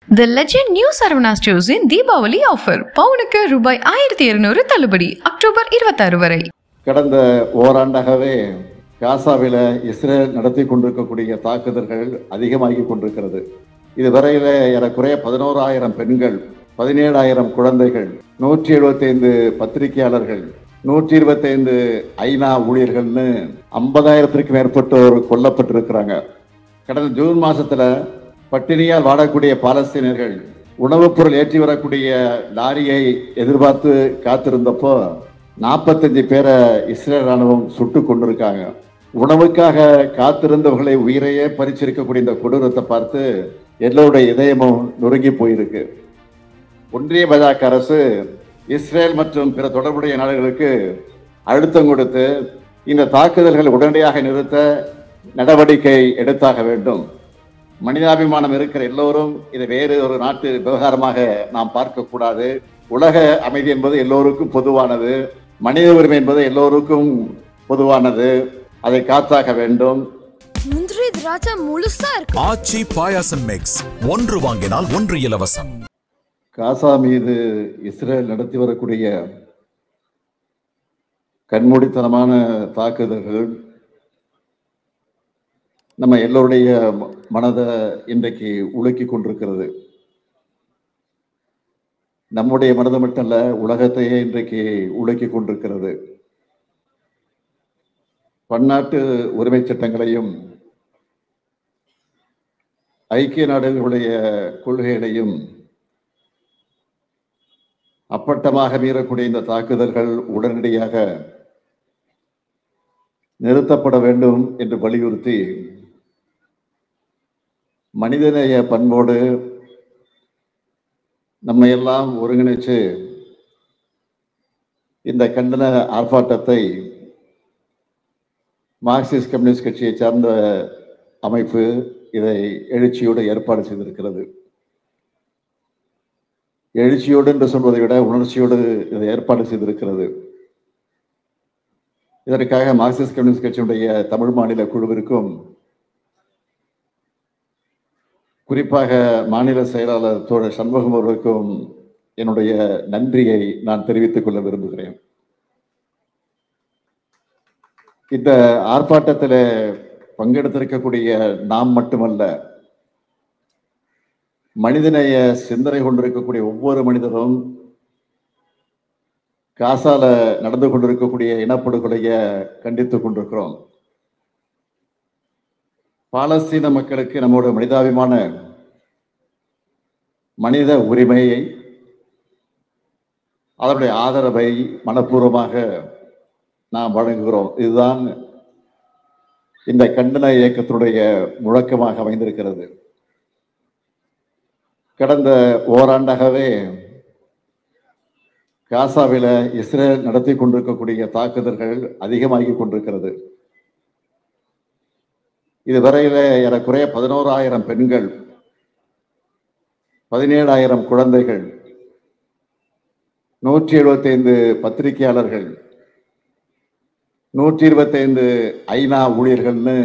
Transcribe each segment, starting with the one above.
The Legend New Saravana Stores in Deepavali offer. பவுனுக்கு ரூபாய் 1200 தள்ளுபடி அக்டோபர் 26 வரை. கடந்த ஓராண்டாகவே காசாவில் இஸ்ரேல் நடத்தி கொண்டிருக்கக்கூடிய தாக்குதல்கள் அதிகமாகி கொண்டிருக்கிறது. இதுவரையில் ஏறக்குறைய 11,000 பெண்கள், 17,000 குழந்தைகள், 175 பத்திரிகையாளர்கள், 125 ஐநா ஊழியர்கள்னு 50,000க்கும் மேற்பட்டோர் கொல்லப்பட்டிருக்கிறாங்க. கடந்த ஜூன் மாசத்துல பட்டினியால் வாடக்கூடிய பாலஸ்தீனர்கள் உணவுப் பொருள் ஏற்றி வரக்கூடிய லாரியை எதிர்பார்த்து காத்திருந்தப்போ 45 பேரை இஸ்ரேல் ராணுவம் சுட்டு கொண்டிருக்காங்க. உணவுக்காக காத்திருந்தவர்களை உயிரையே பறிச்சிருக்கக்கூடிய இந்த கொடூரத்தை பார்த்து எல்லோருடைய இதயமும் நொறுங்கி போயிருக்கு. ஒன்றிய பாஜக அரசு இஸ்ரேல் மற்றும் பிற தொடர்புடைய நாடுகளுக்கு அழுத்தம் கொடுத்து இந்த தாக்குதல்களை உடனடியாக நிறுத்த நடவடிக்கை எடுத்தாக வேண்டும். மனிதாபிமானம் இருக்கிற எல்லோரும் இதை வேறு ஒரு நாட்டு விவகாரமாக நாம் பார்க்கக்கூடாது. உலக அமைதி என்பது எல்லோருக்கும் பொதுவானது, மனித உரிமை என்பது எல்லோருக்கும் பொதுவானது. அதை காத்தாக வேண்டும். முந்திரி திராட்சை முழுசா இருக்கு. ஆச்சி பாயாசம் மிக்ஸ், ஒன்று வாங்கினால் ஒன்று இலவசம். காசா மீது இஸ்ரேல் நடத்தி வரக்கூடிய கண்மூடித்தனமான தாக்குதல்கள் நம்ம எல்லோருடைய மனதை இன்றைக்கு உலுக்கி கொண்டிருக்கிறது. நம்முடைய மனது மட்டும் இல்ல, உலகத்தையே இன்றைக்கு உலுக்கி கொண்டிருக்கிறது. பன்னாட்டு உரிமை சட்டங்களையும் ஐக்கிய நாடுகளுடைய கொள்கைகளையும் அப்பட்டமாக மீறக்கூடிய இந்த தாக்குதல்கள் உடனடியாக நிறுத்தப்பட வேண்டும் என்று வலியுறுத்தி மனிதநேய பண்போடு நம்ம எல்லாம் ஒருங்கிணைச்சு இந்த கண்டன ஆர்ப்பாட்டத்தை மார்க்சிஸ்ட் கம்யூனிஸ்ட் கட்சியை சார்ந்த அமைப்பு இதை எழுச்சியோடு ஏற்பாடு செய்திருக்கிறது. எழுச்சியோடு என்று சொல்வதை விட உணர்ச்சியோடு இதை ஏற்பாடு செய்திருக்கிறது. இதற்காக மார்க்சிஸ்ட் கம்யூனிஸ்ட் கட்சியுடைய தமிழ் மாநில குழுவிற்கும் குறிப்பாக மாநில செயலாளர் தோழர் சண்முகம் அவர்களுக்கும் என்னுடைய நன்றியை நான் தெரிவித்துக் கொள்ள விரும்புகிறேன். இந்த ஆர்ப்பாட்டத்தில் பங்கெடுத்திருக்கக்கூடிய நாம் மட்டுமல்ல, மனிதநேய சிந்தனை கொண்டிருக்கக்கூடிய ஒவ்வொரு மனிதரும் காசால நடந்து கொண்டிருக்கக்கூடிய இனப்படுகொலையை கண்டித்துக் கொண்டிருக்கிறோம். பாலஸ்தீன மக்களுக்கு நம்முடைய மனிதாபிமான மனித உரிமையை, அதனுடைய ஆதரவை மனப்பூர்வமாக நாம் வழங்குகிறோம். இதுதான் இந்த கண்டன இயக்கத்தினுடைய முழக்கமாக அமைந்திருக்கிறது. கடந்த ஓராண்டாகவே காசாவில் இஸ்ரேல் நடத்தி கொண்டிருக்கக்கூடிய தாக்குதல்கள் அதிகமாகி கொண்டிருக்கிறது. இதுவரையில் ஏறக்குறைய 11,000 பெண்கள், 17,000 குழந்தைகள், 175 பத்திரிகையாளர்கள், 125 ஐநா ஊழியர்கள்னு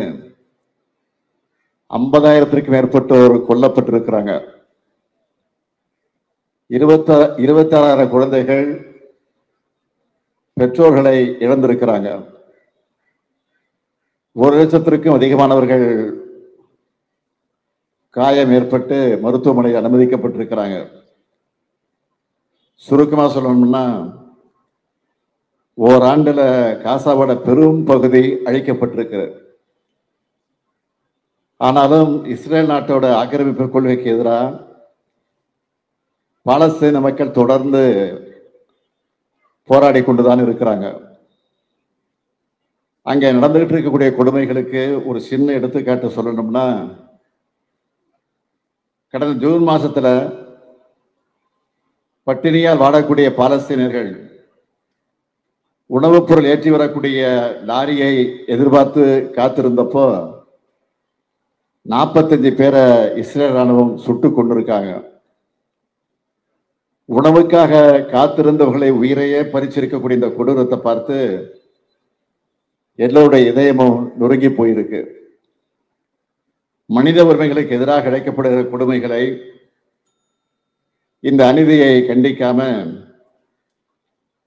50,000க்கும் மேற்பட்டோர் கொல்லப்பட்டிருக்கிறாங்க. 26,000 குழந்தைகள் பெற்றோர்களை இழந்திருக்கிறாங்க. 1,00,000க்கும் அதிகமானவர்கள் காயம் ஏற்பட்டு மருத்துவமனையில் அனுமதிக்கப்பட்டிருக்கிறாங்க. சுருக்கமாக சொல்லணும்னா, ஓராண்டுல காசாவோட பெரும் பகுதி அழிக்கப்பட்டிருக்கு. ஆனாலும் இஸ்ரேல் நாட்டோட ஆக்கிரமிப்பு கொள்கைக்கு எதிராக பாலஸ்தீன மக்கள் தொடர்ந்து போராடி கொண்டுதான் இருக்கிறாங்க. அங்கே நடந்துகிட்டு இருக்கக்கூடிய கொடுமைகளுக்கு ஒரு சின்ன எடுத்துக்காட்டு சொல்லணும்னா, கடந்த ஜூன் மாசத்துல பட்டினியால் வாடக்கூடிய பாலஸ்தீனர்கள் உணவுப் பொருள் ஏற்றி வரக்கூடிய லாரியை எதிர்பார்த்து காத்திருந்தப்போ 45 பேரை இஸ்ரேல் ராணுவம் சுட்டு கொண்டிருக்காங்க. உணவுக்காக காத்திருந்தவர்களை உயிரையே பறிச்சிருக்கக்கூடிய இந்த கொடூரத்தை பார்த்து எல்லோருடைய இதயமும் நொறுங்கி போயிருக்கு. மனித உரிமைகளுக்கு எதிராக இழைக்கப்படுகிற கொடுமைகளை இந்த அநீதியை கண்டிக்காம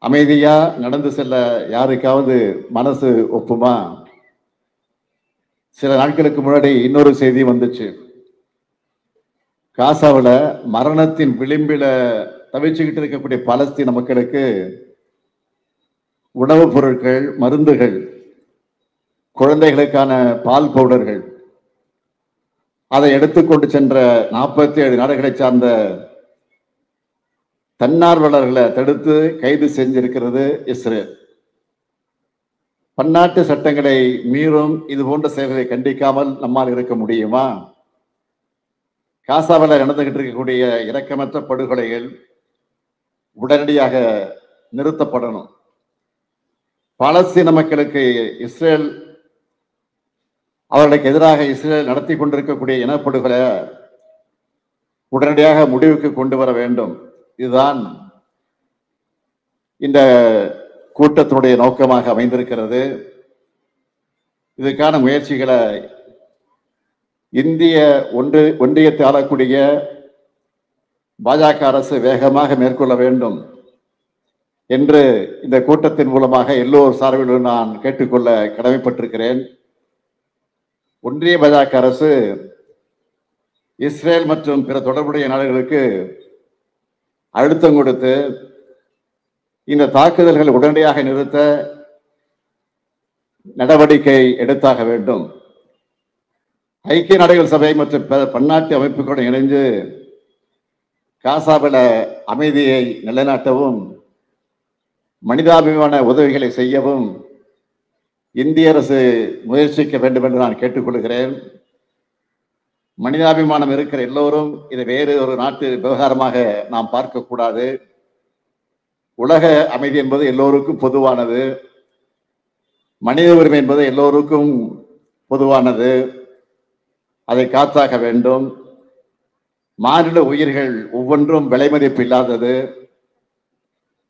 அமைதியா நடந்து செல்ல யாருக்காவது மனசு ஒப்புமா? சில நாட்களுக்கு முன்னாடி இன்னொரு செய்தி வந்துச்சு. காசாவில் மரணத்தின் விளிம்பில தவிச்சுக்கிட்டு இருக்கக்கூடிய பாலஸ்தீன மக்களுக்கு உணவுப் பொருட்கள், மருந்துகள், குழந்தைகளுக்கான பால் பவுடர்கள் அதை எடுத்துக்கொண்டு சென்ற 47 நாடுகளை சார்ந்த தன்னார்வலர்களை தடுத்து கைது செஞ்சிருக்கிறது இஸ்ரேல். பன்னாட்டு சட்டங்களை மீறும் இது போன்ற செயல்களை கண்டிக்காமல் நம்மால் இருக்க முடியுமா? காசாவில் நடந்துகிட்டு இருக்கக்கூடிய இரக்கமற்ற படுகொலைகள் உடனடியாக நிறுத்தப்படணும். பாலஸ்தீன மக்களுக்கு இஸ்ரேல் அவர்களுக்கு எதிராக இஸ்ரேல் நடத்தி கொண்டிருக்கக்கூடிய இனப்படுகொலை உடனடியாக முடிவுக்கு கொண்டு வர வேண்டும். இதுதான் இந்த கூட்டத்தினுடைய நோக்கமாக அமைந்திருக்கிறது. இதுக்கான முயற்சிகளை இந்திய ஒன்றியத்தை ஆளக்கூடிய பாஜக அரசு வேகமாக மேற்கொள்ள வேண்டும் என்று இந்த கூட்டத்தின் மூலமாக எல்லோர் சார்பிலும் நான் கேட்டுக்கொள்ள கடமைப்பட்டிருக்கிறேன். ஒன்றிய பாஜக அரசு இஸ்ரேல் மற்றும் பிற தொடர்புடைய நாடுகளுக்கு அழுத்தம் கொடுத்து இந்த தாக்குதல்கள் உடனடியாக நிறுத்த நடவடிக்கை எடுத்தாக வேண்டும். ஐக்கிய நாடுகள் சபை மற்றும் பன்னாட்டு அமைப்புகளுடன் இணைந்து காசாவில் அமைதியை நிலைநாட்டவும் மனிதாபிமான உதவிகளை செய்யவும் இந்திய அரசு முயற்சிக்க வேண்டும் என்று நான் கேட்டுக்கொள்கிறேன். மனிதாபிமானம் இருக்கிற எல்லோரும் இதை வேறு ஒரு நாட்டு விவகாரமாக நாம் பார்க்கக்கூடாது. உலக அமைதி என்பது எல்லோருக்கும் பொதுவானது. மனித உரிமை என்பது எல்லோருக்கும் பொதுவானது. அதை காத்தாக வேண்டும். மானிட உயிர்கள் ஒவ்வொன்றும் விலை மதிப்பு இல்லாதது.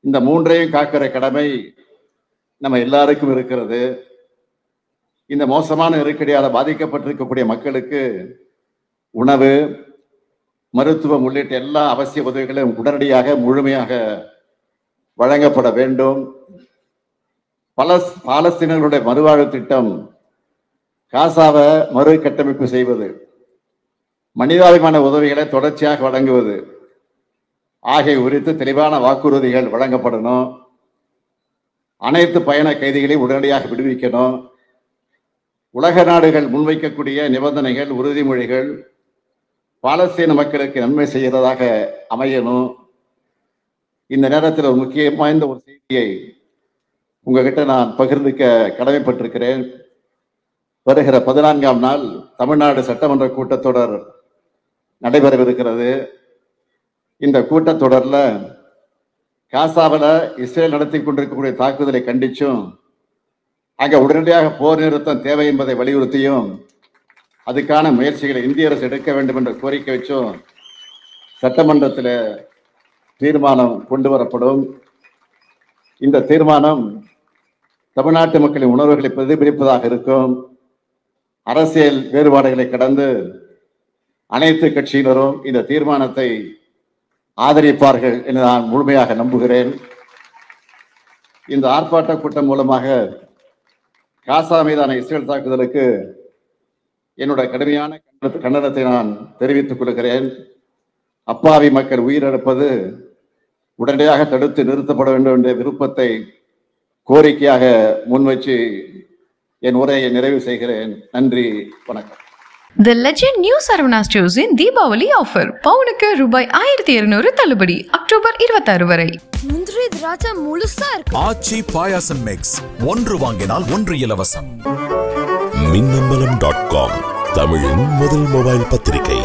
இந்த மூன்றையும் காக்கிற கடமை நம்ம எல்லாருக்கும் இருக்கிறது. இந்த மோசமான நெருக்கடியால் பாதிக்கப்பட்டிருக்கக்கூடிய மக்களுக்கு உணவு, மருத்துவம் உள்ளிட்ட எல்லா அவசிய உதவிகளும் உடனடியாக முழுமையாக வழங்கப்பட வேண்டும். பாலஸ்தீனர்களுடைய மறுவாழ்வு திட்டம், காசாவை மறு கட்டமைப்பு செய்வது, மனிதாபிமான உதவிகளை தொடர்ச்சியாக வழங்குவது ஆகிய குறித்து தெளிவான வாக்குறுதிகள் வழங்கப்படணும். அனைத்து பயண கைதிகளையும் உடனடியாக விடுவிக்கணும். உலக நாடுகள் முன்வைக்கக்கூடிய நிபந்தனைகள், உறுதிமொழிகள் பாலஸ்தீன மக்களுக்கு நன்மை செய்கிறதாக அமையணும். இந்த நேரத்தில் ஒரு முக்கியம் வாய்ந்த ஒரு செய்தியை உங்ககிட்ட நான் பகிர்ந்துக்க கடமைப்பட்டிருக்கிறேன். வருகிற 14ஆம் நாள் தமிழ்நாடு சட்டமன்ற கூட்டத்தொடர் நடைபெறவிருக்கிறது. இந்த கூட்டத்தொடரில் காசாவில் இஸ்ரேல் நடத்தி கொண்டிருக்கக்கூடிய தாக்குதலை கண்டிச்சும், அங்கே உடனடியாக போர் நிறுத்தம் தேவை என்பதை வலியுறுத்தியும், அதுக்கான முயற்சிகளை இந்திய அரசு எடுக்க வேண்டும் என்ற கோரிக்கை வச்சும் சட்டமன்றத்தில் தீர்மானம் கொண்டு வரப்படும். இந்த தீர்மானம் தமிழ்நாட்டு மக்களின் உணர்வுகளை பிரதிபலிப்பதாக இருக்கும். அரசியல் வேறுபாடுகளை கடந்து அனைத்து கட்சியினரும் இந்த தீர்மானத்தை ஆதரிப்பார்கள் என்று நான் முழுமையாக நம்புகிறேன். இந்த ஆர்ப்பாட்ட கூட்டம் மூலமாக காசா மீதான இஸ்ரேல் தாக்குதலுக்கு என்னுடைய கடுமையான கண்டனத்தை நான் தெரிவித்துக் கொள்கிறேன். அப்பாவி மக்கள் உயிரிழப்பது உடனடியாக தடுத்து நிறுத்தப்பட வேண்டும் என்ற விருப்பத்தை கோரிக்கையாக முன்வச்சு என் உரையை நிறைவு செய்கிறேன். நன்றி, வணக்கம். The Legend New Saravana Stores in Deepavali offer. பவுனுக்கு ரூபாய் 1200 தள்ளுபடி அக்டோபர் 26 வரை. முந்திரி திராட்சை முழுசா இருக்கு. ஆச்சி பாயாசம் மிக்ஸ், ஒன்று வாங்கினால் ஒன்று இலவசம். மின்னம்பலம்.com, தமிழின் முதல் மொபைல் பத்திரிகை.